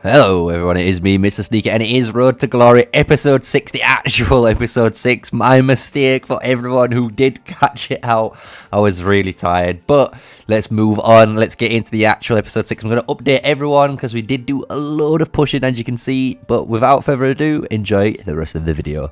Hello everyone, it is me, MrSneakyy, and it is Road to Glory episode 6, the actual episode 6. My mistake for everyone who did catch it out. I was really tired, but let's move on. Let's get into the actual episode 6. I'm going to update everyone because we did do a load of pushing, as you can see, but without further ado, enjoy the rest of the video.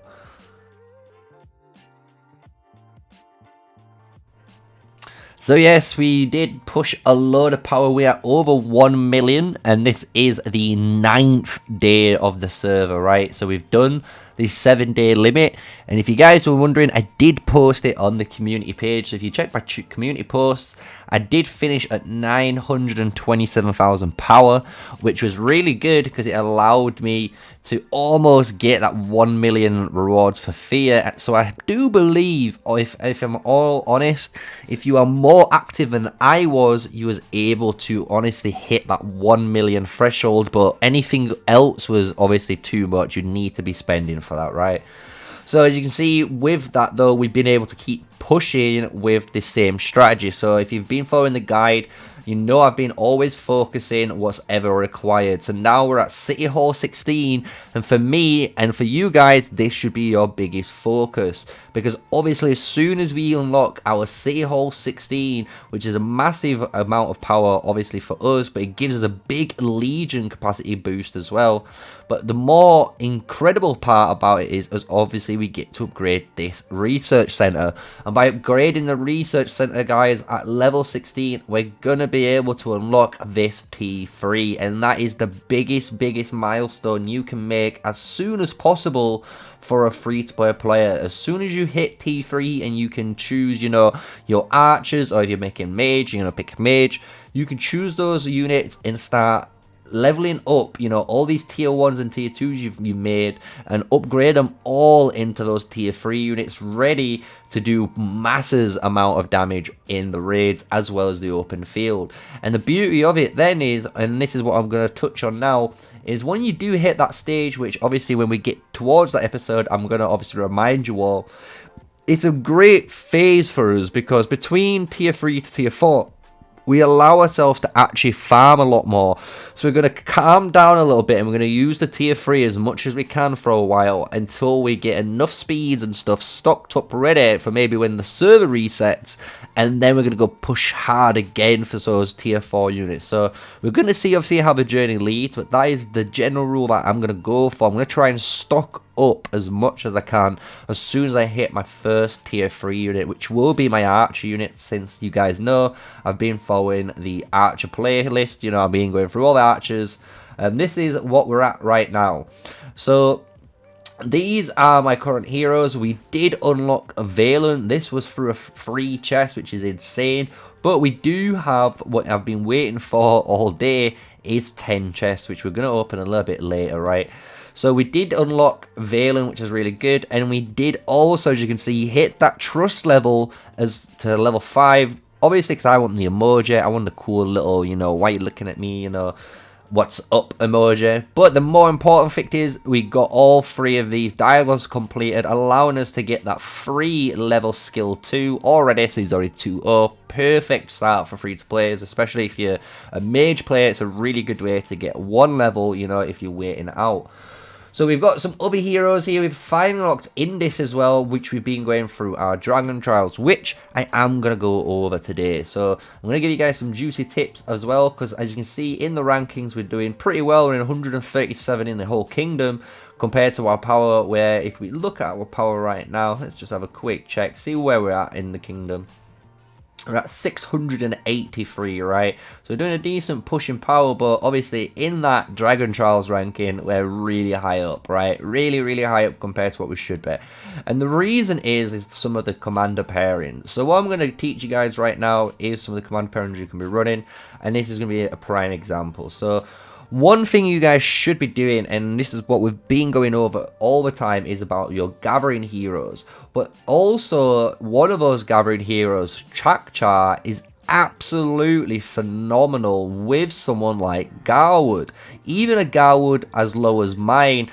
So yes, we did push a load of power. We are over 1 million, and this is the 9th day of the server, right? So we've done the 7-day limit, and if you guys were wondering, I did post it on the community page. So if you check my community posts, I did finish at 927,000 power, which was really good because it allowed me to almost get that 1 million rewards for fear. So I do believe, if I'm all honest, if you are more active than I was, you was able to honestly hit that 1 million threshold, but anything else was obviously too much. You need to be spending for that, right? So as you can see with that though, we've been able to keep pushing with the same strategy. So if you've been following the guide, you know I've been always focusing what's ever required. So now we're at City Hall 16, and for me and for you guys, this should be your biggest focus, because obviously as soon as we unlock our City Hall 16, which is a massive amount of power obviously for us, but it gives us a big Legion capacity boost as well. But the more incredible part about it is obviously we get to upgrade this research center, and by upgrading the research center, guys, at level 16, we're gonna be able to unlock this T3, and that is the biggest milestone you can make as soon as possible for a free-to-play player. As soon as you hit T3 and you can choose, you know, your archers, or if you're making mage, you're gonna pick mage, you can choose those units and start leveling up, you know, all these tier 1s and tier 2s you've made, and upgrade them all into those tier 3 units ready to do massive amount of damage in the raids as well as the open field. And the beauty of it then is, and this is what I'm going to touch on now, is when you do hit that stage, which obviously when we get towards that episode, I'm going to obviously remind you all, it's a great phase for us, because between tier 3 to tier 4, we allow ourselves to actually farm a lot more. So we're going to calm down a little bit, and we're going to use the tier 3 as much as we can for a while until we get enough speeds and stuff stocked up ready for maybe when the server resets, and then we're going to go push hard again for those tier 4 units. So we're going to see obviously how the journey leads, but that is the general rule that I'm going to go for. I'm going to try and stock up as much as I can as soon as I hit my first tier 3 unit, which will be my archer unit. Since you guys know I've been following the archer playlist, you know, I've been going through all the archers, and this is what we're at right now. So these are my current heroes. We did unlock Velyn. This was through a free chest, which is insane, but we do have what I've been waiting for all day, is 10 chests, which we're going to open a little bit later, right? So we did unlock Velyn, which is really good, and we did also, as you can see, hit that trust level as to level 5. Obviously, because I want the emoji, I want the cool little, you know, why you looking at me, you know, what's up emoji. But the more important thing is we got all 3 of these dialogues completed, allowing us to get that free level skill 2 already. So he's already 2-0. Perfect start for free to players, especially if you're a mage player. It's a really good way to get 1 level, you know, if you're waiting out. So we've got some other heroes here. We've finally unlocked Indis as well, which we've been going through our Dragontrials, which I am going to go over today. So I'm going to give you guys some juicy tips as well, because as you can see in the rankings, we're doing pretty well. We're in 137 in the whole kingdom compared to our power, where if we look at our power right now, let's just have a quick check, see where we're at in the kingdom. We're at 683, right? So we're doing a decent push in power, but obviously in that Dragontrials ranking, we're really high up, right? Really high up compared to what we should be. And the reason is some of the commander pairings. So what I'm going to teach you guys right now is some of the commander pairings you can be running, and this is going to be a prime example. So one thing you guys should be doing, and this is what we've been going over all the time, is about your gathering heroes. But also, one of those gathering heroes, Chakchar, is absolutely phenomenal with someone like Garwood. Even a Garwood as low as mine,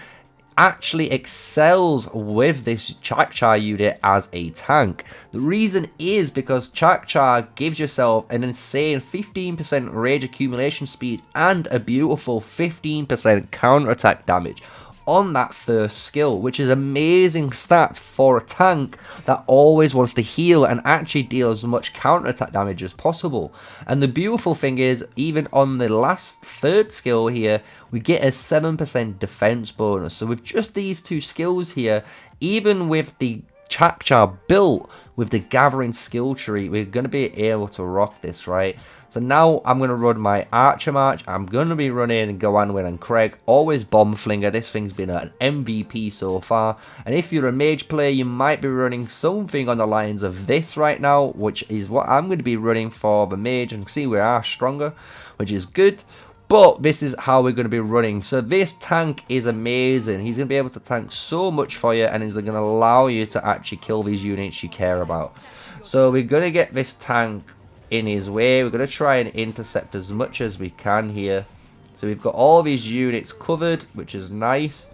actually excels with this Chak-Char unit as a tank. The reason is because Chak-Char gives yourself an insane 15% rage accumulation speed and a beautiful 15% counterattack damage on that first skill, which is amazing stats for a tank that always wants to heal and actually deal as much counterattack damage as possible. And the beautiful thing is, even on the last third skill here, we get a 7% defense bonus. So with just these two skills here, even with the Chak-Char built with the gathering skill tree, we're going to be able to rock this, right? So now I'm going to run my Archer March. I'm going to be running Gawain and Craig, always Bomb Flinger. This thing's been an MVP so far. And if you're a mage player, you might be running something on the lines of this right now, which is what I'm going to be running for the mage. And see, we are stronger, which is good. But this is how we're going to be running. So this tank is amazing. He's going to be able to tank so much for you, and he's going to allow you to actually kill these units you care about. So we're going to get this tank in his way. We're going to try and intercept as much as we can here. So we've got all these units covered, which is nice.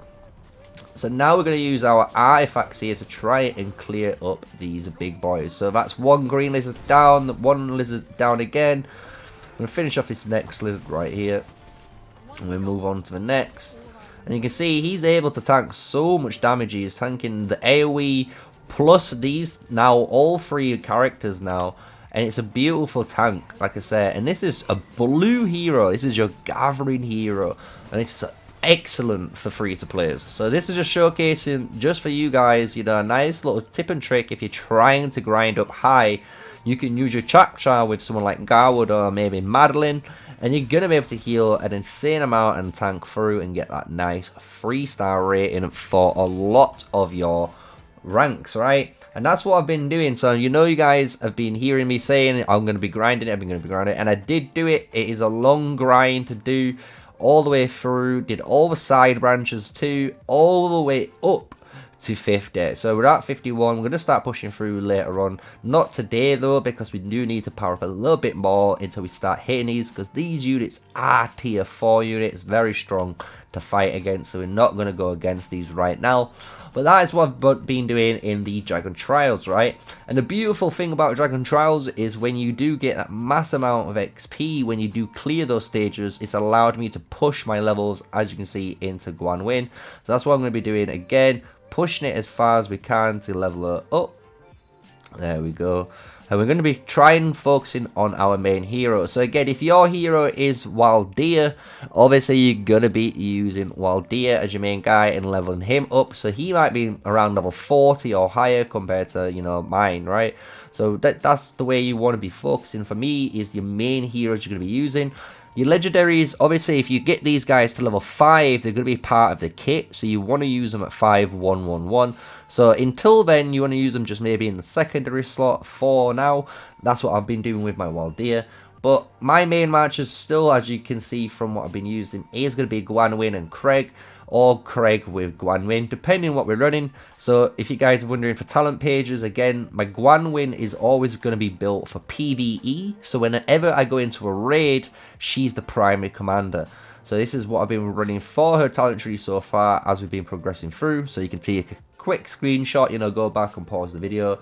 So now we're going to use our artifacts here to try and clear up these big boys. So that's one green lizard down, one lizard down again. I'm going to finish off this next lizard right here. And we move on to the next. And you can see he's able to tank so much damage. He's tanking the AoE plus these now, all three characters now. And it's a beautiful tank, like I said. And this is a blue hero. This is your gathering hero. And it's excellent for free-to-players. So this is just showcasing, just for you guys, you know, a nice little tip and trick. If you're trying to grind up high, you can use your Chak-Char with someone like Garwood or maybe Madeline. And you're going to be able to heal an insane amount and tank through and get that nice 3-star rating for a lot of your ranks, right? And that's what I've been doing. So you know, you guys have been hearing me saying I'm going to be grinding it, I'm going to be grinding it, and I did do it. It is a long grind to do all the way through, did all the side branches too, all the way up to 50. So we're at 51. We're going to start pushing through later on. Not today though, because we do need to power up a little bit more until we start hitting these, because these units are tier 4 units, very strong to fight against. So we're not going to go against these right now. But that is what I've been doing in the Dragontrials, right? And the beautiful thing about Dragontrials is when you do get that mass amount of XP, when you do clear those stages, it's allowed me to push my levels, as you can see, into Gawain. So that's what I'm going to be doing again, pushing it as far as we can to level her up. There we go. And we're going to be trying focusing on our main hero. So again, if your hero is Waldir, obviously you're going to be using Waldir as your main guy and leveling him up. So he might be around level 40 or higher compared to, you know, mine, right? So that's the way you want to be focusing. For me, is your main heroes you're going to be using. Your legendaries, obviously, if you get these guys to level 5, they're going to be part of the kit. So you want to use them at 5-1-1-1. So until then, you want to use them just maybe in the secondary slot for now. That's what I've been doing with my Waldir. But my main matches still, as you can see from what I've been using, is going to be Gawain and Craig. Or Craig with Gawain, depending on what we're running. So if you guys are wondering for talent pages, again, my Gawain is always going to be built for PvE. So whenever I go into a raid, she's the primary commander. So this is what I've been running for her talent tree so far as we've been progressing through. So you can take a quick screenshot, you know, go back and pause the video.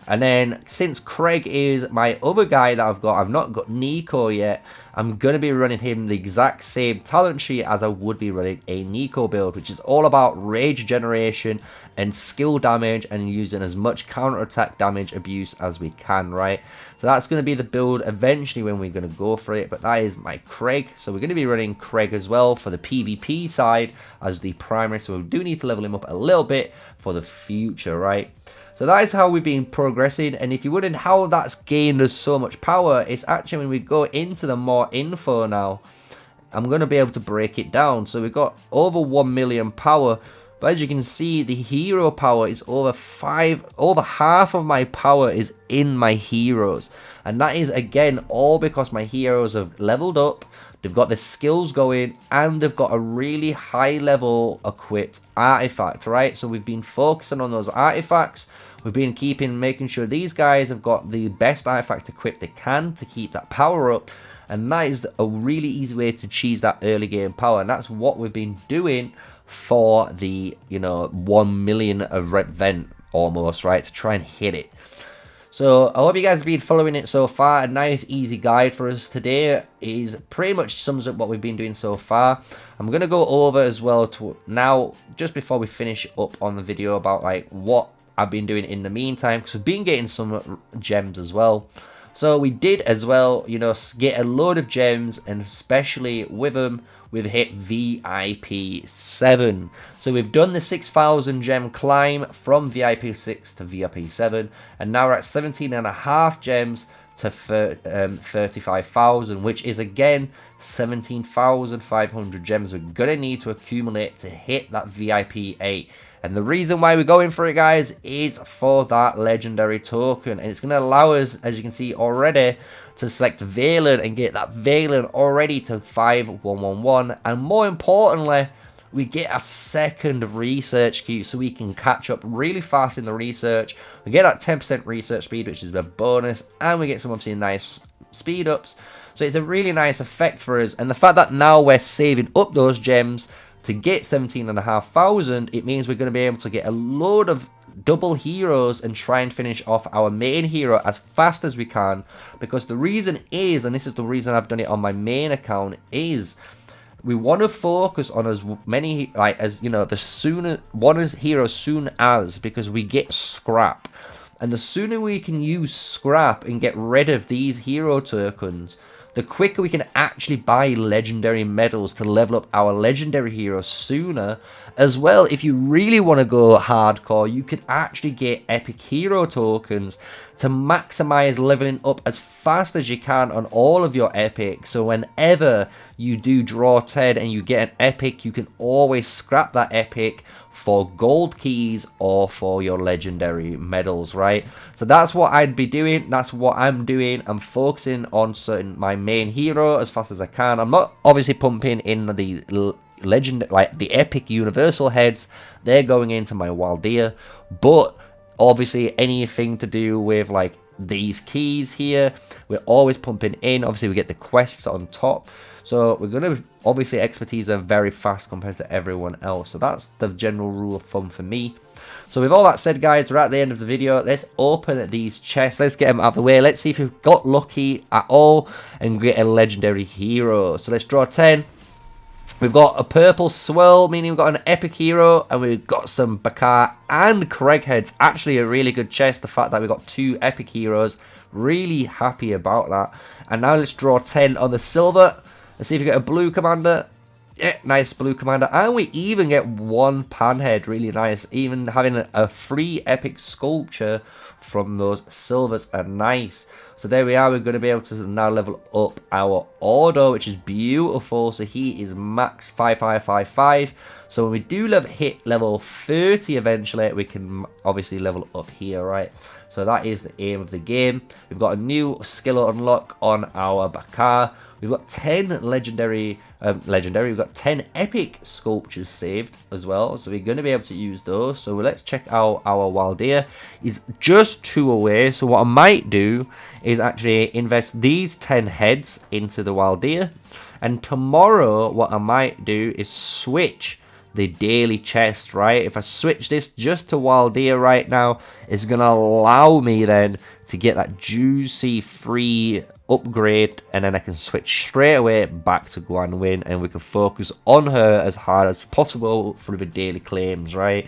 And then, since Craig is my other guy that I've not got Nico yet, I'm going to be running him the exact same talent tree as I would be running a Nico build, which is all about rage generation and skill damage and using as much counterattack damage abuse as we can, right? So that's going to be the build eventually when we're going to go for it, but that is my Craig. So we're going to be running Craig as well for the PvP side as the primary, so we do need to level him up a little bit for the future, right? So that is how we've been progressing, and if you're wondering how that's gained us so much power, it's actually when we go into the more info now, I'm going to be able to break it down. So we've got over 1 million power, but as you can see, the hero power is over half of my power is in my heroes. And that is, again, all because my heroes have leveled up, they've got the skills going, and they've got a really high level equipped artifact, right? So we've been focusing on those artifacts. We've been making sure these guys have got the best artifact equipped they can to keep that power up. and that is a really easy way to cheese that early game power, and that's what we've been doing for the 1 million event almost, right, to try and hit it. So I hope you guys have been following it so far. A nice easy guide for us today is pretty much sums up what we've been doing so far. I'm going to go over as well to now, just before we finish up on the video, about like what I've been doing in the meantime, because we've been getting some gems as well. So we did as well, get a load of gems, and especially with them, we've hit VIP 7. So we've done the 6,000 gem climb from VIP 6 to VIP 7, and now we're at 17.5 gems to 35,000, which is again 17,500 gems we're gonna need to accumulate to hit that VIP 8. And the reason why we're going for it, guys, is for that legendary token, and it's going to allow us, as you can see already, to select Velyn and get that Velyn already to 5111, and more importantly, we get a second research queue so we can catch up really fast in the research. We get that 10% research speed, which is a bonus, and we get some obviously nice speed ups. So it's a really nice effect for us, and the fact that now we're saving up those gems to get 17,500, it means we're going to be able to get a load of double heroes and try and finish off our main hero as fast as we can, because the reason is, and this is the reason I've done it on my main account, is we want to focus on as many, like, as the sooner one is hero soon as, because we get scrap, and the sooner we can use scrap and get rid of these hero tokens, the quicker we can actually buy legendary medals to level up our legendary heroes sooner. As well, if you really want to go hardcore, you can actually get epic hero tokens to maximize leveling up as fast as you can on all of your epics. So whenever you do draw 10 and you get an epic, you can always scrap that epic for gold keys or for your legendary medals, right? So that's what I'd be doing. That's what I'm doing. I'm focusing on certain my main hero as fast as I can. I'm not obviously pumping in the legend, like the epic universal heads. They're going into my Waldia, but obviously anything to do with like these keys here, we're always pumping in. Obviously we get the quests on top, so we're gonna obviously expertise are very fast compared to everyone else. So that's the general rule of thumb for me. So with all that said, guys, we're at the end of the video. Let's open these chests. Let's get them out of the way. Let's see if we've got lucky at all and get a legendary hero. So let's draw 10. We've got a purple swirl, meaning we've got an epic hero, and we've got some Bakar and Craig heads. Actually a really good chest, the fact that we got 2 epic heroes. Really happy about that. And now let's draw 10 on the silver. Let's see if we get a blue commander. Yeah, nice blue commander. And we even get 1 panhead, really nice. Even having a free epic sculpture from those silvers are nice. So there we are, we're going to be able to now level up our Ordo, which is beautiful. So he is max 5555. So when we do hit level 30 eventually, we can obviously level up here, right? So that is the aim of the game. We've got a new skill unlock on our Bakar. We've got 10 legendary, we've got 10 epic sculptures saved as well, so we're going to be able to use those. So let's check out our Waldia. Is just 2 away, so what I might do is actually invest these 10 heads into the Waldia, and tomorrow what I might do is switch the daily chest, right? If I switch this just to Waldia right now, it's going to allow me then to get that juicy free upgrade, and then I can switch straight away back to Guanwin, and we can focus on her as hard as possible through the daily claims, right?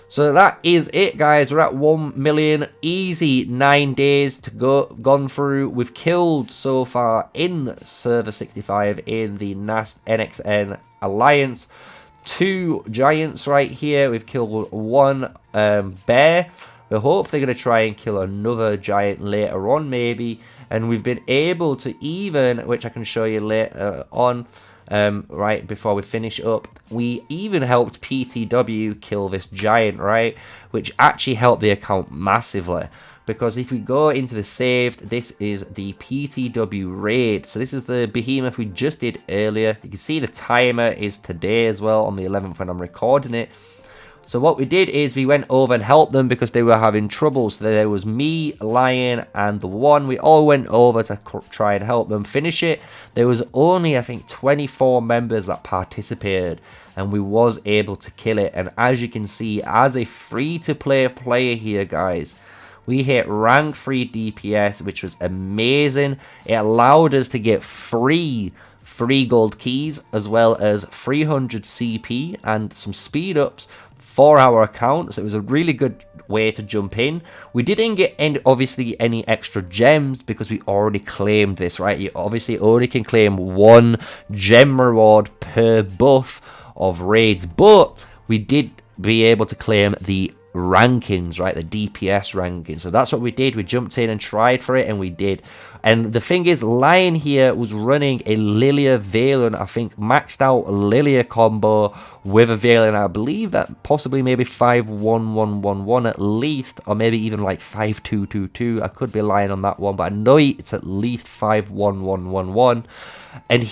So that is it, guys. We're at 1 million, easy 9 days to gone through. We've killed so far in server 65 in the NXN Alliance 2 giants right here. We've killed 1 bear. We're hopefully going to try and kill another giant later on, maybe. And we've been able to even, which I can show you later on, right before we finish up, we even helped PTW kill this giant, right? Which actually helped the account massively. Because if we go into the saved, this is the PTW raid. So this is the behemoth we just did earlier. You can see the timer is today as well, on the 11th when I'm recording it. So what we did is we went over and helped them because they were having trouble. So there was me, Lion, and the one. We all went over to try and help them finish it. There was only, I think, 24 members that participated, and we was able to kill it. And as you can see, as a free-to-play player here, guys, we hit rank 3 DPS, which was amazing. It allowed us to get free gold keys, as well as 300 CP and some speed ups for our account. So it was a really good way to jump in. We didn't get obviously any extra gems because we already claimed this, right? You obviously only can claim 1 gem reward per buff of raids, but we did be able to claim the rankings, right? The DPS rankings. So that's what we did. We jumped in and tried for it, and we did. And the thing is, Lion here was running a Lilia Velyn, I think maxed out Lilia combo with a Velyn. I believe that possibly maybe 5-1-1-1-1 at least, or maybe even like 5-2-2-2. I could be lying on that one, but I know it's at least 5-1-1-1-1. And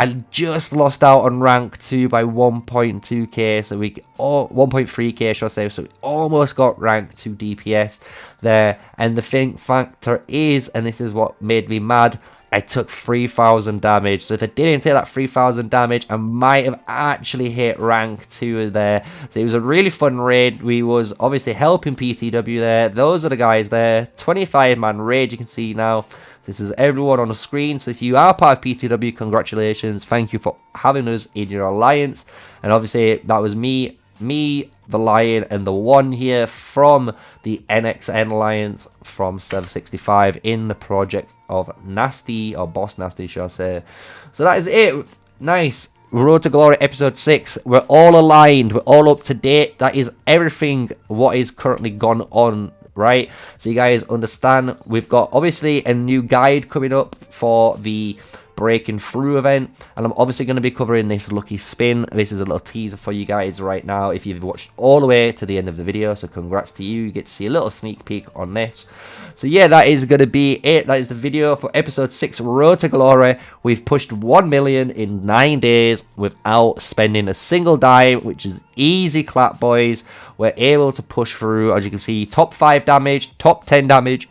I just lost out on rank 2 by 1.2k, so 1.3k, should I say, so we almost got rank 2 DPS there. And the factor is, and this is what made me mad, I took 3,000 damage. So if I didn't take that 3,000 damage, I might have actually hit rank 2 there. So it was a really fun raid. We was obviously helping PTW there. Those are the guys there. 25-man raid, you can see now. This is everyone on the screen. So if you are part of PTW, congratulations. Thank you for having us in your alliance. And obviously that was me, the Lion, and the one here from the NXN Alliance from Server 65 in the project of Nasty, or Boss Nasty, shall I say. So that is it. Nice. Road to Glory episode 6. We're all aligned. We're all up to date. That is everything what is currently gone on, right? So you guys understand, we've got obviously a new guide coming up for the breaking through event, and I'm obviously going to be covering this lucky spin. This is a little teaser for you guys right now if you've watched all the way to the end of the video, so congrats to you. You get to see a little sneak peek on this. So yeah, that is going to be it. That is the video for episode 6, Road to Glory. We've pushed 1 million in 9 days without spending a single dime, which is easy clap, boys. We're able to push through, as you can see, top 5 damage, top 10 damage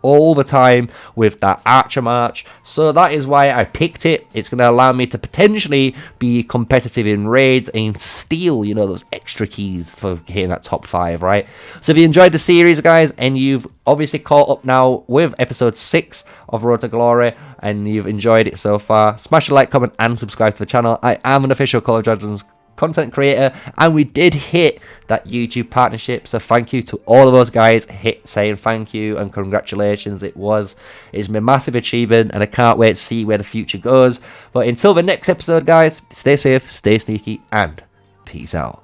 all the time with that Archer March. So that is why I picked it. It's going to allow me to potentially be competitive in raids and steal, you know, those extra keys for hitting that top 5, right? So if you enjoyed the series, guys, and you've obviously caught up now with episode 6 of Road to Glory, and you've enjoyed it so far, smash a like, comment, and subscribe to the channel. I am an official Call of Dragons content creator, and we did hit that YouTube partnership, so thank you to all of those guys saying thank you and congratulations. It's my massive achievement, and I can't wait to see where the future goes. But until the next episode, guys, stay safe, stay sneaky, and peace out.